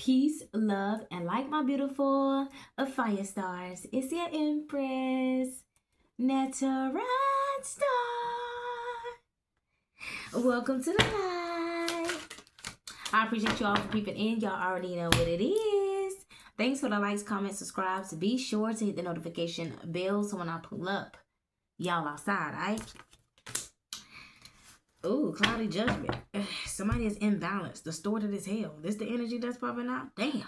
Peace, love, and like my beautiful fire stars. It's your Empress, Natural Star. Welcome to the light. I appreciate you all for peeping in. Y'all already know what it is. Thanks for the likes, comments, subscribes. Be sure to hit the notification bell so when I pull up, y'all outside, alright? Ooh, cloudy judgment. Somebody is imbalanced, distorted as hell. This the energy that's popping out? Damn.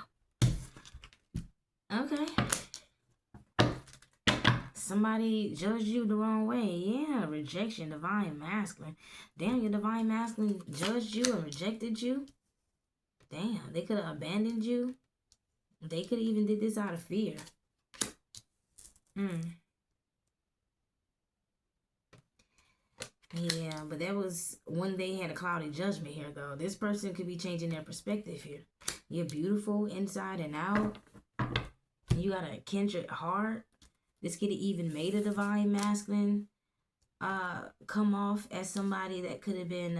Okay. Somebody judged you the wrong way. Yeah, rejection, divine masculine. Damn, your divine masculine judged you and rejected you. Damn, they could have abandoned you. They could have even did this out of fear. Yeah, but that was when they had a cloudy judgment here, though. This person could be changing their perspective here. You're beautiful inside and out. You got a kindred heart. This could have even made a divine masculine come off as somebody that could have been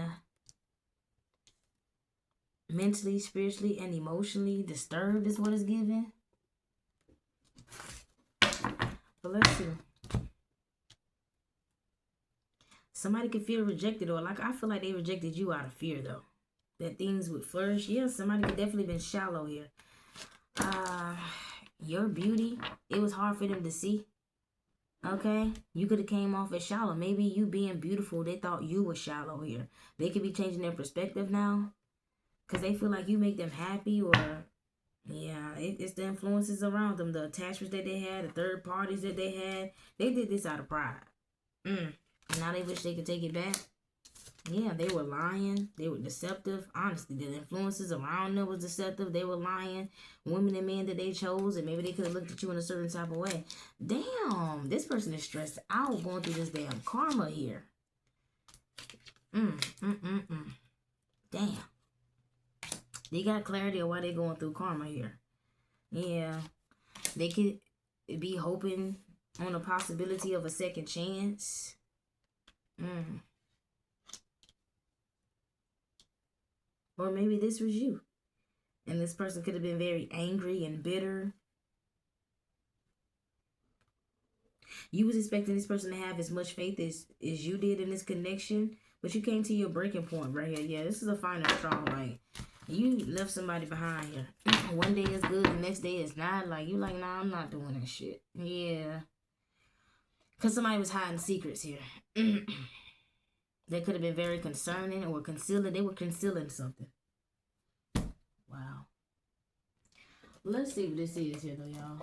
mentally, spiritually, and emotionally disturbed is what it's given. But let's see. Somebody could feel rejected, or like I feel like they rejected you out of fear, though. That things would flourish. Yeah, somebody could definitely been shallow here. Your beauty, it was hard for them to see. Okay? You could have came off as shallow. Maybe you being beautiful, they thought you were shallow here. They could be changing their perspective now. Because they feel like you make them happy, or yeah, it's the influences around them, the attachments that they had, the third parties that they had. They did this out of pride. Now they wish they could take it back. Yeah, they were lying. They were deceptive. Honestly, the influences around them was deceptive. They were lying. Women and men that they chose, and maybe they could have looked at you in a certain type of way. Damn, this person is stressed out going through this damn karma here. Damn. They got clarity on why they're going through karma here. Yeah, they could be hoping on the possibility of a second chance. Or maybe this was you. And this person could have been very angry and bitter. You was expecting this person to have as much faith as you did in this connection. But you came to your breaking point right here. Yeah, this is a final straw. Like, you left somebody behind here. One day is good, the next day is not. Like, you like, nah, I'm not doing that shit. Yeah. Because somebody was hiding secrets here. They could have been very concerning or concealing. They were concealing something. Wow. Let's see what this is here, though, y'all.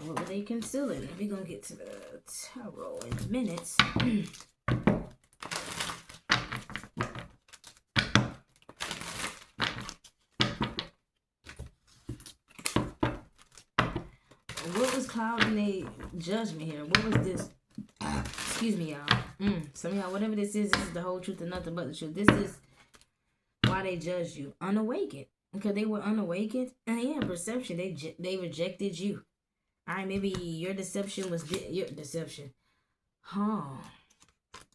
What were they concealing? We're going to get to the tarot in minutes. What was clouding their judgment here? What was this? Excuse me, y'all. Some of y'all, whatever this is the whole truth and nothing but the truth. This is why they judged you. Unawakened. Because they were unawakened. And yeah, perception. They rejected you. Alright, maybe your deception was your deception.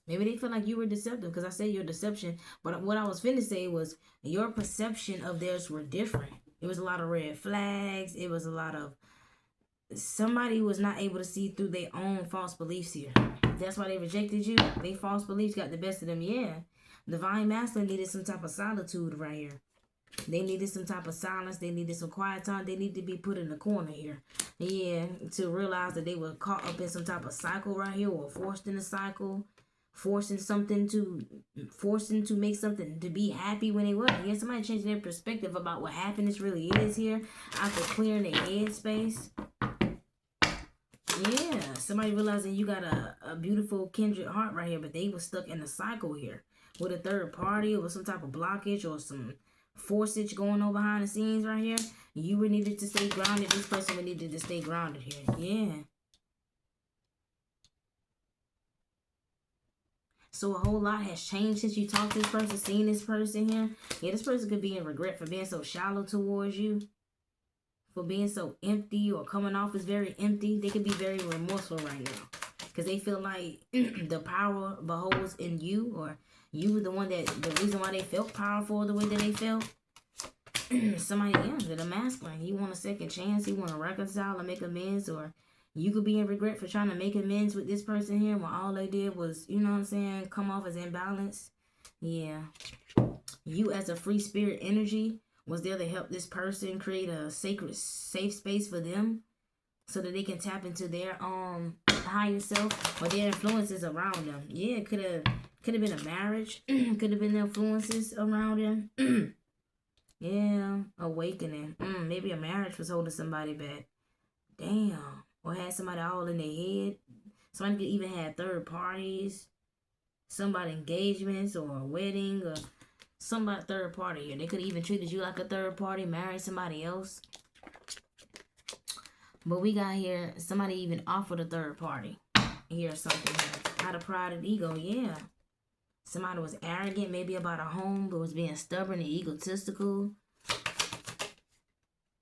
Maybe they feel like you were deceptive because I said your deception. But what I was finna say was your perception of theirs were different. It was a lot of red flags. It was a lot of... Somebody was not able to see through their own false beliefs here. That's why they rejected you. They false beliefs got the best of them. Yeah. Divine masculine needed some type of solitude right here. They needed some type of silence. They needed some quiet time. They need to be put in the corner here. Yeah, to realize that they were caught up in some type of cycle right here, or forced in a cycle, forcing to make something to be happy when they wasn't. Yeah, somebody changing their perspective about what happiness really is here after clearing their head space. Yeah, somebody realizing you got a beautiful kindred heart right here, but they were stuck in a cycle here with a third party or some type of blockage or some forcage going on behind the scenes right here. You were needed to stay grounded. This person would needed to stay grounded here. Yeah. So a whole lot has changed since you talked to this person, seen this person here. Yeah, this person could be in regret for being so shallow towards you. For being so empty or coming off as very empty. They could be very remorseful right now. because they feel like the power beholds in you, or you were the one that, the reason why they felt powerful the way that they felt. Somebody, yeah, the masculine, he want a second chance, he want to reconcile and make amends, or you could be in regret for trying to make amends with this person here when all they did was, you know what I'm saying, come off as imbalance. Yeah. You as a free spirit energy was there to help this person create a sacred, safe space for them so that they can tap into their higher self or their influences around them. Yeah, it could have been a marriage. Could have been the influences around them. Yeah, awakening. Maybe a marriage was holding somebody back. Damn. Or had somebody all in their head. Somebody could even have third parties. Somebody engagements or a wedding or somebody third party here. They could even treated you like a third party, married somebody else. But we got here, somebody even offered a third party. Here's something here. Out of pride and ego, yeah. Somebody was arrogant, maybe about a home, but was being stubborn and egotistical.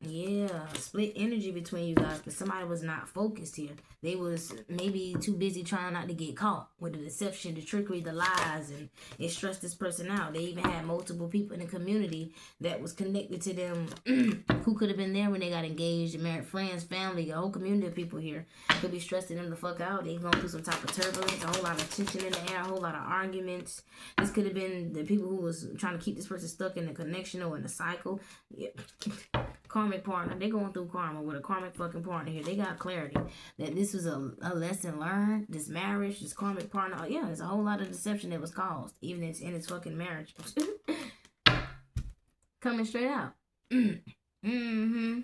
Yeah, split energy between you guys, but somebody was not focused here. They was maybe too busy trying not to get caught with the deception, the trickery, the lies, and it stressed this person out. They even had multiple people in the community that was connected to them who could have been there when they got engaged and married, friends, family, a whole community of people here could be stressing them the fuck out. They going through some type of turbulence, a whole lot of tension in the air, a whole lot of arguments. This could have been the people who was trying to keep this person stuck in the connection or in the cycle. Yeah. Karmic partner, they going through karma with a karmic fucking partner here. They got clarity that this was a lesson learned. This marriage, this karmic partner, yeah, there's a whole lot of deception that was caused, even in its fucking marriage. Coming straight out. Mm-hmm.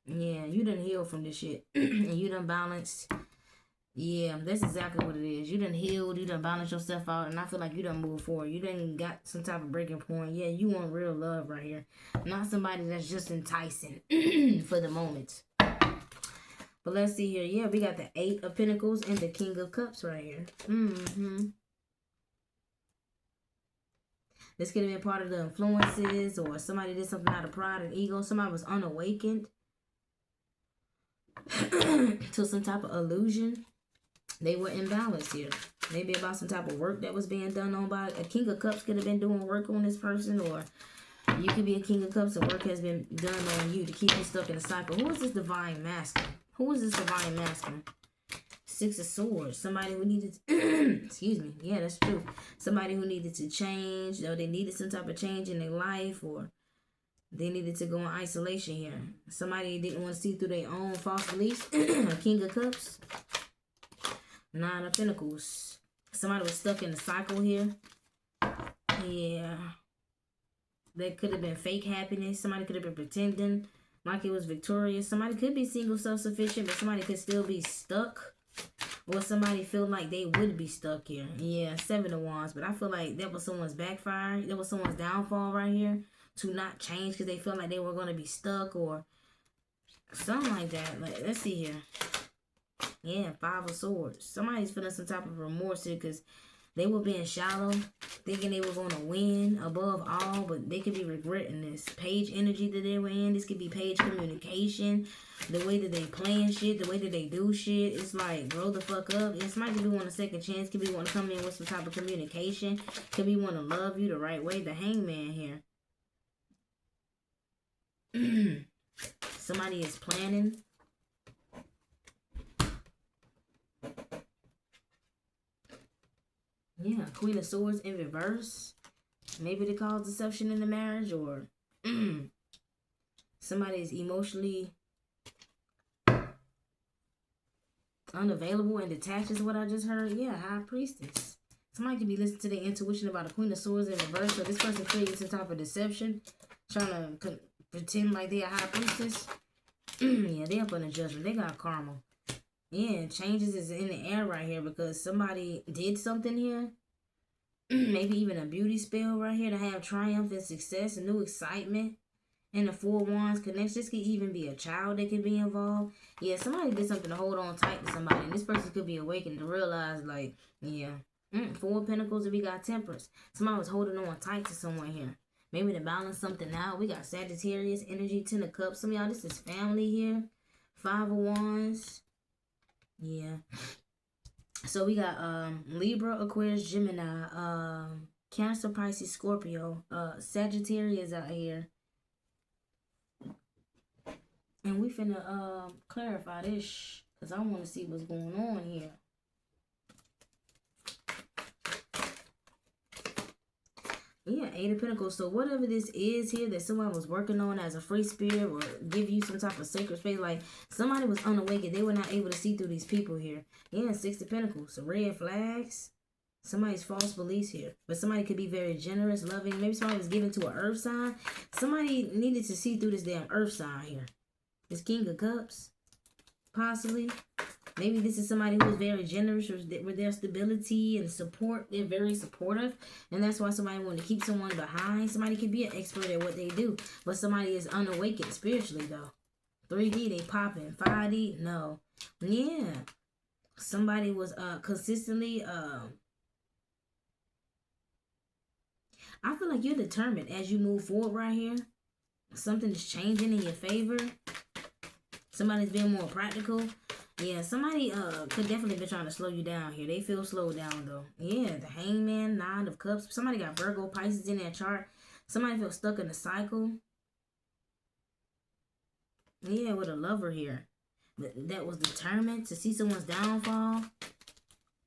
Yeah, you done healed from this shit. And you done balanced. Yeah, that's exactly what it is. You done healed, you done balanced yourself out, and I feel like you done moved forward. You done got some type of breaking point. Yeah, you want real love right here. Not somebody that's just enticing for the moment. But let's see here. Yeah, we got the 8 of Pentacles and the King of Cups right here. This could have been part of the influences, or somebody did something out of pride and ego. Somebody was unawakened to some type of illusion. They were imbalanced here. Maybe about some type of work that was being done on by a King of Cups could have been doing work on this person, or you could be a King of Cups and work has been done on you to keep you stuck in a cycle. Who is this divine masculine? Who is this divine masculine? 6 of Swords. Somebody who needed to, excuse me. Yeah, that's true. Somebody who needed to change, or they needed some type of change in their life, or they needed to go in isolation here. Somebody didn't want to see through their own false beliefs. King of Cups. 9 of Pentacles. Somebody was stuck in a cycle here. Yeah. That could have been fake happiness. Somebody could have been pretending like it was victorious. Somebody could be single, self-sufficient, but somebody could still be stuck. Or somebody feel like they would be stuck here. Yeah, 7 of Wands. But I feel like that was someone's backfire. That was someone's downfall right here. To not change because they felt like they were going to be stuck or something like that. Like, let's see here. Yeah, 5 of Swords. Somebody's feeling some type of remorse here because they were being shallow, thinking they were going to win above all, but they could be regretting this. Page energy that they were in. This could be page communication. The way that they plan shit, the way that they do shit. It's like, grow the fuck up. And somebody could be wanting a second chance. Could be wanting to come in with some type of communication. Could be wanting to love you the right way. The Hangman here. Somebody is planning. Yeah, Queen of Swords in reverse. Maybe they cause deception in the marriage, or somebody is emotionally unavailable and detached is what I just heard. Yeah, High Priestess. Somebody could be listening to their intuition about a Queen of Swords in reverse. So this person created some type of deception, trying to pretend like they're a High Priestess. Yeah, they're up on the judgment. They got karma. Yeah, changes is in the air right here because somebody did something here. Maybe even a beauty spell right here to have triumph and success and new excitement. And the 4 Wands connection. This could even be a child that could be involved. Yeah, somebody did something to hold on tight to somebody. And this person could be awakened to realize, like, yeah. 4 Pentacles and we got Temperance. Somebody was holding on tight to someone here. Maybe to balance something out. We got Sagittarius energy, 10 of Cups. Some of y'all, this is family here. 5 of Wands. Yeah. So we got Libra, Aquarius, Gemini, Cancer, Pisces, Scorpio, Sagittarius out here. And we finna clarify this because I want to see what's going on here. Yeah, Eight of Pentacles. So whatever this is here that someone was working on as a free spirit or give you some type of sacred space, like somebody was unawakened. They were not able to see through these people here. Yeah, Six of Pentacles. So red flags. Somebody's false beliefs here. But somebody could be very generous, loving. Maybe somebody was given to an earth sign. Somebody needed to see through this damn earth sign here. This King of Cups. Possibly. Maybe this is somebody who is very generous with their stability and support. They're very supportive. And that's why somebody wanted to keep someone behind. Somebody could be an expert at what they do. But somebody is unawakened spiritually, though. 3D, they popping. 5D, no. Yeah. Somebody was consistently... I feel like you're determined as you move forward right here. Something is changing in your favor. Somebody's being more practical. Yeah, somebody could definitely be trying to slow you down here. They feel slowed down, though. Yeah, the Hangman, Nine of Cups. Somebody got Virgo, Pisces in their chart. Somebody feels stuck in a cycle. Yeah, with a lover here. That was determined to see someone's downfall.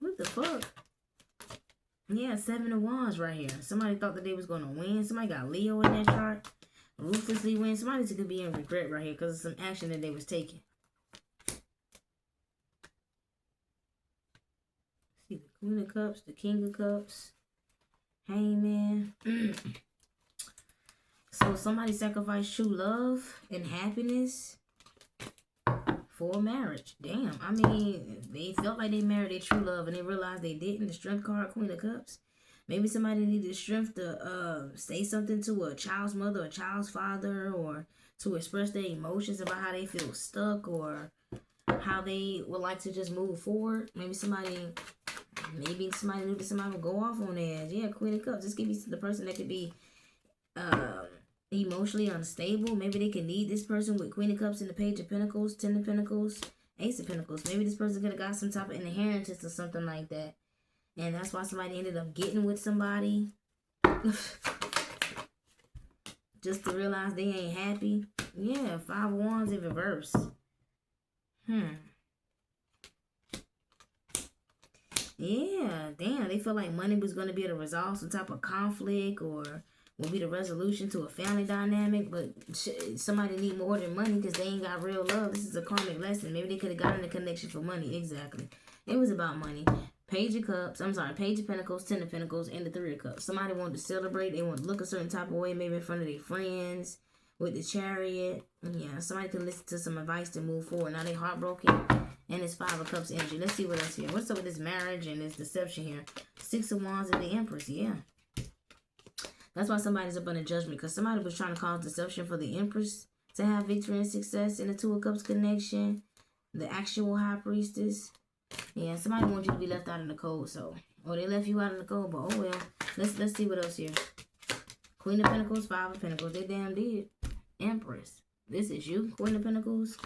What the fuck? Yeah, Seven of Wands right here. Somebody thought that they was going to win. Somebody got Leo in their chart. Ruthlessly win. Somebody could be in regret right here because of some action that they was taking. See the Queen of Cups, the King of Cups, Hangman. So somebody sacrificed true love and happiness for marriage. Damn. I mean, they felt like they married their true love and they realized they didn't. The Strength card, Queen of Cups. Maybe somebody needed the strength to say something to a child's mother or a child's father, or to express their emotions about how they feel stuck or how they would like to just move forward. Maybe somebody knew that somebody would go off on their edge. Yeah, Queen of Cups. This could be the person that could be emotionally unstable. Maybe they could need this person with Queen of Cups and the Page of Pentacles, Ten of Pentacles, Ace of Pentacles. Maybe this person could have got some type of inheritance or something like that. And that's why somebody ended up getting with somebody. Just to realize they ain't happy. Yeah, Five of Wands in reverse. Yeah, damn. They felt like money was going to be able to resolve some type of conflict or will be the resolution to a family dynamic. But somebody need more than money because they ain't got real love. This is a karmic lesson. Maybe they could have gotten the connection for money. Exactly. It was about money. Page of Pentacles, Ten of Pentacles, and the Three of Cups. Somebody wanted to celebrate. They want to look a certain type of way, maybe in front of their friends with the Chariot. Yeah, somebody can listen to some advice to move forward. Now they heartbroken, and it's Five of Cups energy. Let's see what else here. What's up with this marriage and this deception here? Six of Wands and the Empress. Yeah. That's why somebody's up under judgment, because somebody was trying to cause deception for the Empress to have victory and success in the Two of Cups connection. The actual High Priestess. Yeah, somebody wants you to be left out in the cold, so. Or they left you out in the cold, but oh well. Let's see what else here. Queen of Pentacles, Five of Pentacles. They damn did. Empress. This is you, Queen of Pentacles.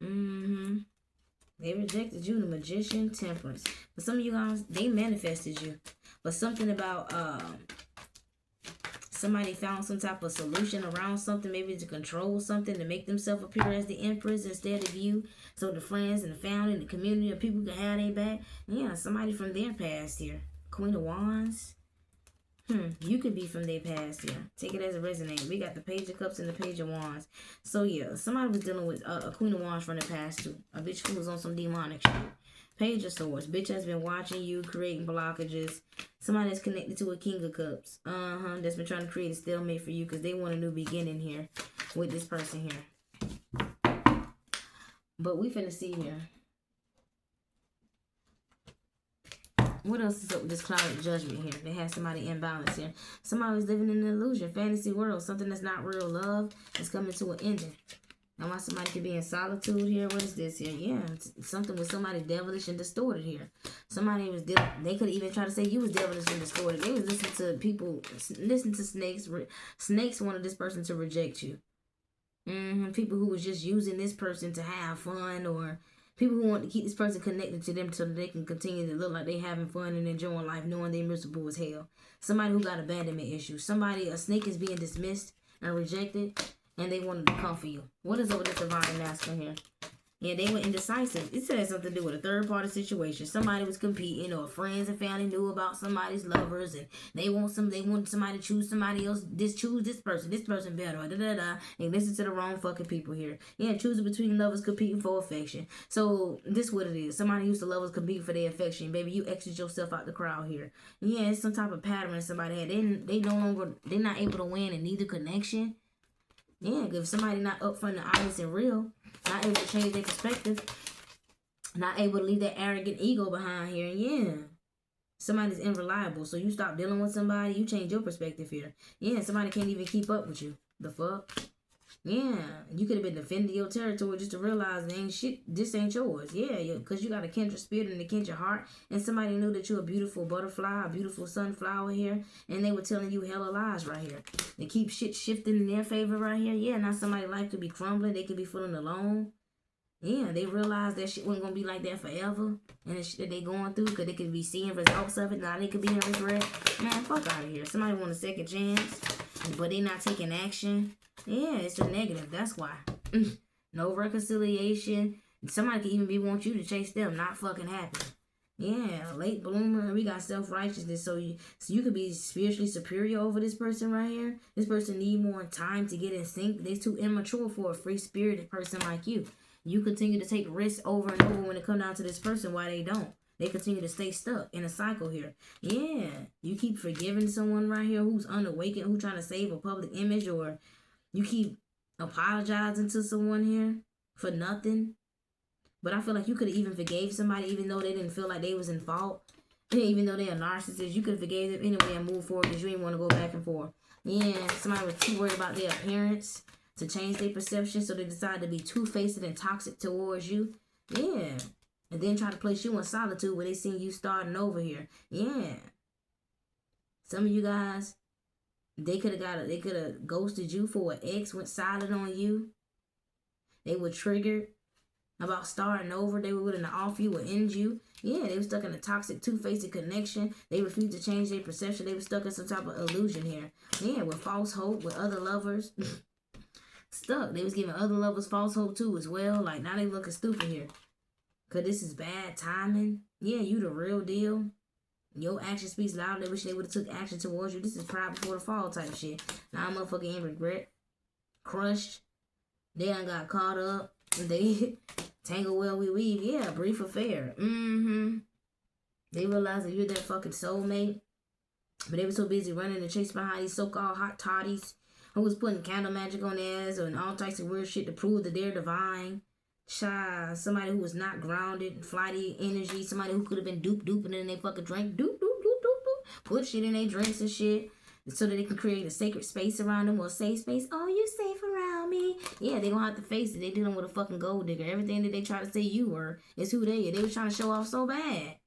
They rejected you, the Magician, Temperance. But some of you guys, they manifested you. But something about somebody found some type of solution around something, maybe to control something, to make themselves appear as the Empress instead of you. So the friends and the family and the community of people can have their back. Yeah, somebody from their past here. Queen of Wands. You could be from their past here. Take it as a resonate. We got the Page of Cups and the Page of Wands. So yeah, somebody was dealing with a Queen of Wands from the past too. A bitch who was on some demonic shit. Page of Swords. Bitch has been watching you, creating blockages. Somebody that's connected to a King of Cups. That's been trying to create a stalemate for you because they want a new beginning here with this person here. But we finna see here. What else is up with this clouded judgment here? They have somebody imbalanced here. Somebody was living in an illusion, fantasy world. Something that's not real love is coming to an ending. Now, why somebody could be in solitude here? What is this here? Yeah, something with somebody devilish and distorted here. Somebody was, they could even try to say you was devilish and distorted. They was listening to people, listening to snakes. Snakes wanted this person to reject you. People who was just using this person to have fun, or People who want to keep this person connected to them so that they can continue to look like they having fun and enjoying life, knowing they miserable as hell. Somebody who got abandonment issues. A snake is being dismissed and rejected, and they wanted to come for you. What is over this divine masculine here? Yeah, they were indecisive. It said something to do with a third-party situation. Somebody was competing, or friends and family knew about somebody's lovers, and they want somebody to choose somebody else. Choose this person better. And listen to the wrong fucking people here. Yeah, choosing between lovers competing for affection. So this what it is. Somebody used to lovers competing for their affection. Baby, you exit yourself out the crowd here. Yeah, it's some type of pattern somebody had. They're not able to win in neither connection. Yeah, if somebody not upfront and honest and real, not able to change their perspective, not able to leave that arrogant ego behind here, yeah. Somebody's unreliable, so you stop dealing with somebody, you change your perspective here. Yeah, somebody can't even keep up with you. The fuck? Yeah, you could have been defending your territory just to realize this ain't yours. Yeah, because you got a kindred spirit and a kindred heart, and somebody knew that you're a beautiful butterfly, a beautiful sunflower here, and they were telling you hella lies right here. They keep shit shifting in their favor right here. Yeah, now somebody's life could be crumbling, they could be feeling alone. Yeah, they realized that shit wasn't going to be like that forever, and the shit that they going through, because they could be seeing results of it, now they could be in regret. Man, fuck out of here. Somebody want a second chance, but they not taking action. Yeah, it's a negative. That's why. No reconciliation. Somebody could even want you to chase them. Not fucking happen. Yeah, late bloomer. We got self-righteousness. So you could be spiritually superior over this person right here. This person need more time to get in sync. They're too immature for a free-spirited person like you. You continue to take risks over and over when it comes down to this person. Why they don't? They continue to stay stuck in a cycle here. Yeah, you keep forgiving someone right here who's unawakened, who's trying to save a public image, or you keep apologizing to someone here for nothing. But I feel like you could have even forgave somebody even though they didn't feel like they was in fault. Even though they're a narcissist, you could have forgave them anyway and moved forward because you didn't want to go back and forth. Yeah, somebody was too worried about their appearance to change their perception, so they decided to be two-faced and toxic towards you. Yeah. And then try to place you in solitude where they seen you starting over here. Yeah. Some of you guys, they could have ghosted you for an ex, went silent on you. They were triggered about starting over. They were willing to offer you or end you. Yeah, they were stuck in a toxic two-faced connection. They refused to change their perception. They were stuck in some type of illusion here. Yeah, with false hope, with other lovers. Stuck. They was giving other lovers false hope too as well. Like, now they looking stupid here. Because this is bad timing. Yeah, you the real deal. Your action speaks louder. They wish they would have took action towards you. This is pride before the fall type shit. Now I'm motherfucking in regret. Crushed. They done got caught up. They tangle well we weave. Yeah, brief affair. They realize that you're their fucking soulmate. But they were so busy running the chase behind these so-called hot toddies who was putting candle magic on their ass and all types of weird shit to prove that they're divine. Somebody who was not grounded, flighty energy, somebody who could have been duping in their fucking drink, put shit in their drinks and shit, so that they can create a sacred space around them or a safe space. Oh, you safe around me. Yeah, they gonna have to face it. They dealing with a fucking gold digger. Everything that they try to say you were is who they are. They was trying to show off so bad.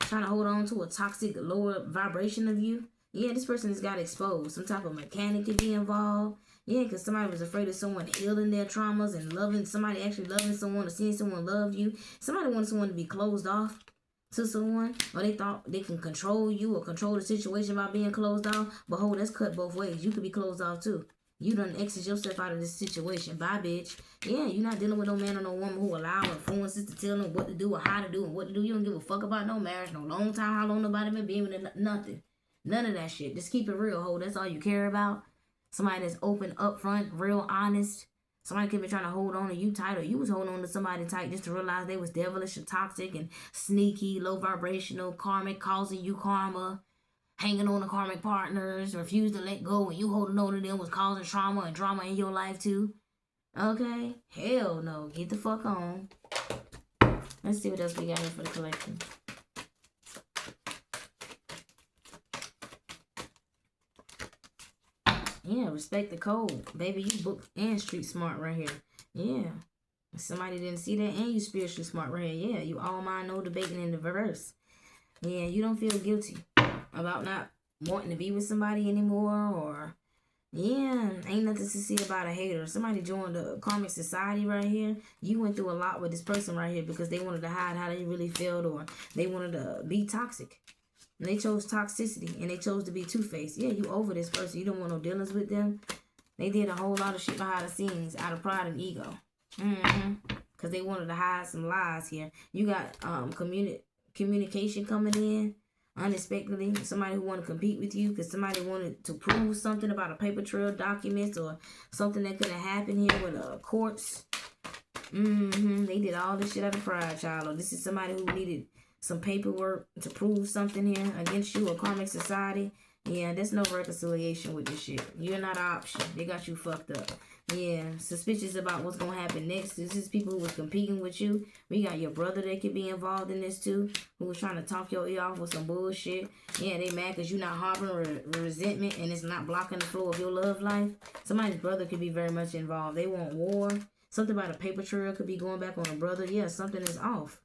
Trying to hold on to a toxic lower vibration of you. Yeah, this person has got exposed. Some type of mechanic could be involved. Yeah, because somebody was afraid of someone healing their traumas and somebody actually loving someone or seeing someone love you. Somebody wanted someone to be closed off to someone, or they thought they can control you or control the situation by being closed off. But hold, that's cut both ways. You could be closed off too. You done exit yourself out of this situation. Bye, bitch. Yeah, you're not dealing with no man or no woman who allow influences to tell them what to do or how to do and what to do. You don't give a fuck about no marriage, no long time, how long nobody been being with nothing. None of that shit. Just keep it real, ho. That's all you care about. Somebody that's open, upfront, real honest. Somebody could be trying to hold on to you tight, or you was holding on to somebody tight just to realize they was devilish and toxic and sneaky, low vibrational, karmic, causing you karma, hanging on to karmic partners, refuse to let go, and you holding on to them was causing trauma and drama in your life too. Okay? Hell no. Get the fuck on. Let's see what else we got here for the collection. Yeah, respect the code. Baby, you book and street smart right here. Yeah. Somebody didn't see that, and you spiritually smart right here. Yeah, you all mind, no debating in the verse. Yeah, you don't feel guilty about not wanting to be with somebody anymore, or Yeah, ain't nothing to see about a hater. Somebody joined the karmic society right here. You went through a lot with this person right here because they wanted to hide how they really felt, or they wanted to be toxic. And they chose toxicity, and they chose to be two-faced. Yeah, you over this person. You don't want no dealings with them. They did a whole lot of shit behind the scenes out of pride and ego. Because they wanted to hide some lies here. You got communication coming in unexpectedly. Somebody who want to compete with you because somebody wanted to prove something about a paper trail, documents, or something that could have happened here with courts. They did all this shit out of pride, child. Or this is somebody who needed some paperwork to prove something here against you, or karmic society. Yeah, there's no reconciliation with this shit. You're not an option. They got you fucked up. Yeah, suspicious about what's going to happen next. This is people who was competing with you. We got your brother that could be involved in this too, who was trying to talk your ear off with some bullshit. Yeah, they mad because you're not harboring resentment and it's not blocking the flow of your love life. Somebody's brother could be very much involved. They want war. Something about a paper trail could be going back on a brother. Yeah, something is off.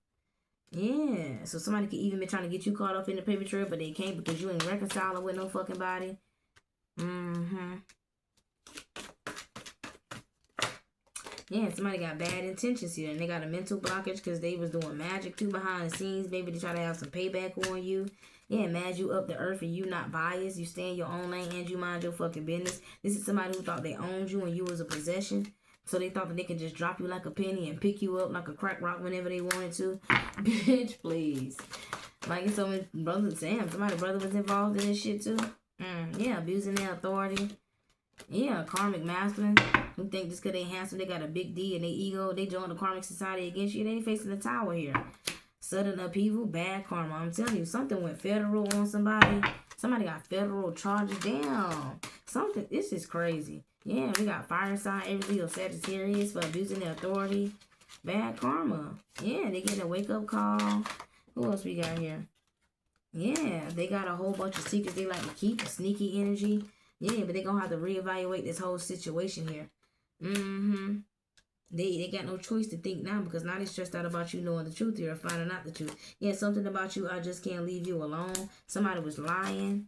Yeah, so somebody could even be trying to get you caught up in the paper trail, but they can't because you ain't reconciling with no fucking body. Yeah, somebody got bad intentions here, and they got a mental blockage because they was doing magic too behind the scenes. Maybe they try to have some payback on you. Yeah, mad you up the earth and you not biased. You stay in your own lane and you mind your fucking business. This is somebody who thought they owned you and you was a possession. So they thought that they could just drop you like a penny and pick you up like a crack rock whenever they wanted to. Bitch, please. Like it's so many brothers. Damn, somebody's brother was involved in this shit too. Yeah, abusing their authority. Yeah, karmic masculine. Who think just because they handsome, they got a big D and they ego, they join the karmic society against you. They ain't facing the tower here. Sudden upheaval, bad karma. I'm telling you, something went federal on somebody. Somebody got federal charges down. Something, this is crazy. Yeah, we got fire sign, every Leo Sagittarius for abusing their authority. Bad karma. Yeah, they getting a wake-up call. Who else we got here? Yeah, they got a whole bunch of secrets they like to keep. Sneaky energy. Yeah, but they gonna have to reevaluate this whole situation here. They got no choice to think now because now they stressed out about you knowing the truth here or finding out the truth. Yeah, something about you, I just can't leave you alone. Somebody was lying.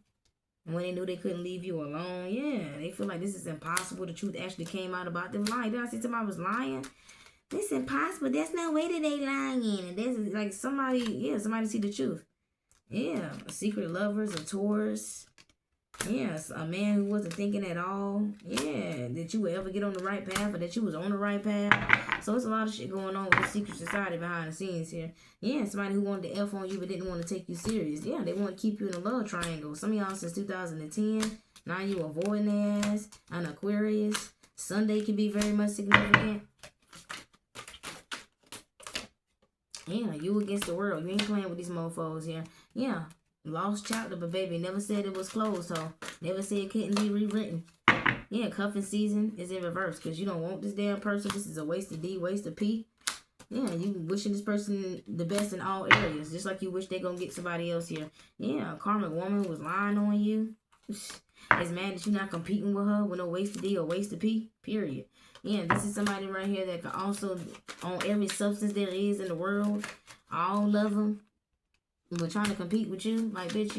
And when they knew they couldn't leave you alone, yeah, they feel like this is impossible. The truth actually came out about them lying. Did I see somebody was lying? This is impossible. There's no way that they lying. And there's like somebody see the truth. Yeah, secret lovers, a Taurus. Yes, a man who wasn't thinking at all. Yeah, that you would ever get on the right path or that you was on the right path. So it's a lot of shit going on with the secret society behind the scenes here. Yeah, somebody who wanted to F on you but didn't want to take you serious. Yeah, they want to keep you in a love triangle. Some of y'all since 2010. Now you avoiding their ass. An Aquarius. Sunday can be very much significant. Yeah, you against the world. You ain't playing with these mofos here. Yeah. Lost chapter, but baby, never said it was closed, so never said it couldn't be rewritten. Yeah, cuffing season is in reverse because you don't want this damn person. This is a waste of D, waste of P. Yeah, you wishing this person the best in all areas, just like you wish they gonna get somebody else here. Yeah, a karmic woman was lying on you. Is mad that you're not competing with her with no waste of D or waste of P, period. Yeah, this is somebody right here that can also, on every substance there is in the world, all of them, but trying to compete with you, like, bitch,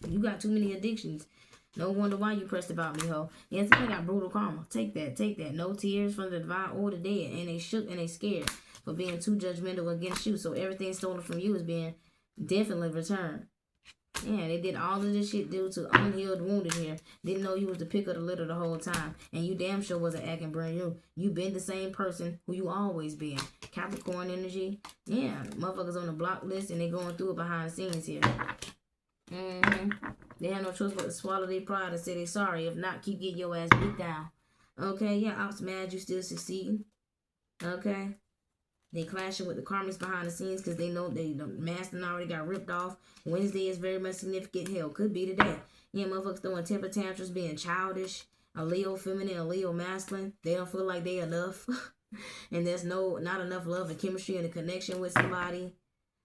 you got too many addictions. No wonder why you pressed about me, ho. Yeah, somebody got brutal karma. Take that. No tears from the divine or the dead. And they shook and they scared for being too judgmental against you. So everything stolen from you is being definitely returned. Yeah, they did all of this shit due to unhealed wounded here. Didn't know you was the pick of the litter the whole time. And you damn sure wasn't acting brand new. You been the same person who you always been. Capricorn energy. Yeah, motherfuckers on the block list and they going through it behind the scenes here. They have no choice but to swallow their pride and say they sorry. If not, keep getting your ass beat down. Okay, yeah, ops mad you still succeeding. Okay. They clashing with the karmics behind the scenes because they know the master already got ripped off. Wednesday is very much significant. Hell, could be today. Yeah, motherfuckers throwing temper tantrums, being childish. A Leo feminine, a Leo masculine. They don't feel like they enough. And there's not enough love and chemistry and a connection with somebody.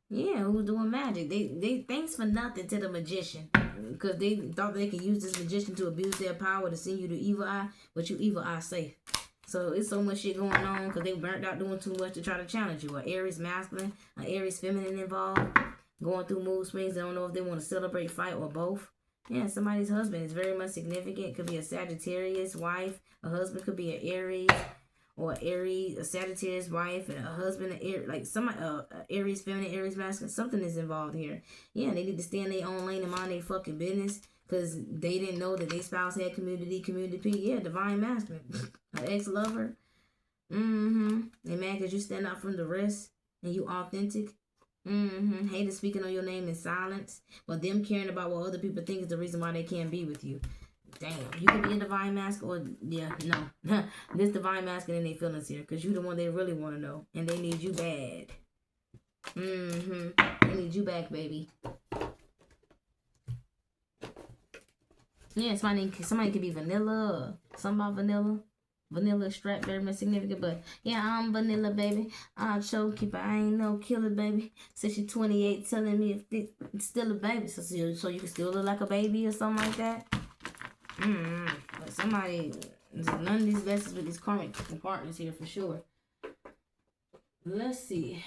Yeah, who's doing magic? They thanks for nothing to the magician. Because they thought they could use this magician to abuse their power to send you to evil eye. But you evil eye safe. So it's so much shit going on because they burnt out doing too much to try to challenge you. An Aries masculine, an Aries feminine involved. Going through mood swings. They don't know if they want to celebrate, fight, or both. Yeah, somebody's husband is very much significant. Could be a Sagittarius wife. A husband could be an Aries, or Aries, a Sagittarius wife, and a husband, an Aries, like somebody, Aries feminine, Aries masculine. Something is involved here. Yeah, they need to stay in their own lane and mind their fucking business because they didn't know that their spouse had community P. Yeah, divine masculine, an ex lover. Mm-hmm. And man, because you stand out from the rest and you authentic. Mm-hmm. Haters speaking on your name in silence, but them caring about what other people think is the reason why they can't be with you. Damn, you could be a divine masculine, or yeah, no, this divine masculine in their feelings here, cause you the one they really want to know, and they need you bad. Mm-hmm. They need you back, baby. Yeah, somebody could be vanilla, something about vanilla. Vanilla strap very much significant, but yeah, I'm vanilla, baby. I'll choke you, but I ain't no killer, baby. Since you're 28, telling me if it's still a baby, so you can still look like a baby or something like that. But somebody, none of these lessons with these karmic partners here for sure. Let's see.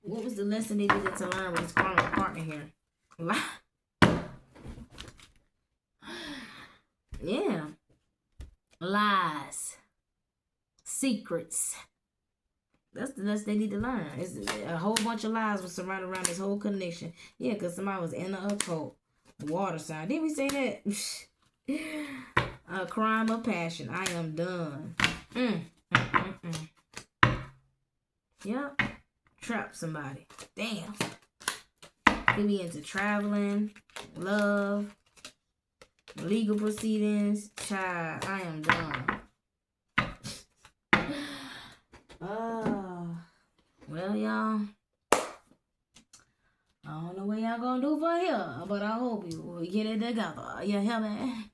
What was the lesson they needed to learn with this karmic partner here? Yeah. Lies. Secrets. That's the lesson they need to learn. It's a whole bunch of lies was surrounded around this whole connection. Yeah, because somebody was in the occult. Water sign. Didn't we say that? A crime of passion. I am done. Yep. Trap somebody. Damn. Could be into traveling, love, legal proceedings. Child, I am done. Well, y'all. I don't know what y'all gonna do for here, but I hope you get it together. You hear me?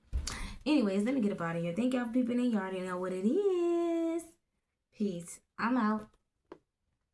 Anyways, let me get up out of here. Thank y'all for peeping in. You already know what it is. Peace. I'm out.